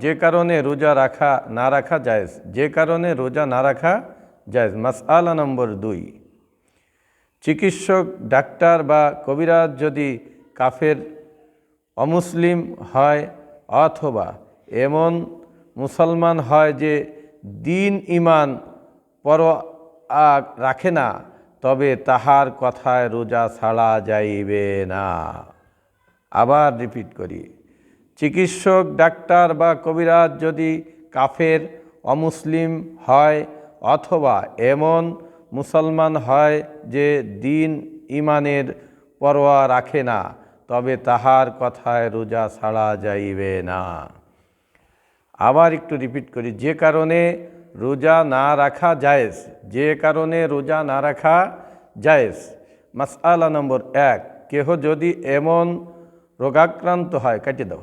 যে কারণে রোজা না রাখা জায়েজ, যে কারণে রোজা না রাখা জায়েজ। মাসআলা নম্বর 2, চিকিৎসক, ডাক্তার বা কবিরাজ যদি কাফের, অমুসলিম হয় অথবা এমন মুসলমান হয় যে দিন ইমান পরোয়া রাখে না, তবে তাহার কথায় রোজা ছাড়া যাইবে না। আবার রিপিট করি, চিকিৎসক, ডাক্তার বা কবিরাজ যদি কাফের, অমুসলিম হয় অথবা এমন মুসলমান হয় যে দিন ইমানের পরোয়া রাখে না, তবে তাহার কথায় রোজা ছাড়া যাইবে না। আবার একটু রিপিট করি, যে কারণে রোজা না রাখা জায়েজ, যে কারণে রোজা না রাখা জায়েজ। মাসআলা নম্বর 1, কেহ যদি এমন রোগাক্রান্ত হয়, কেটে দাও।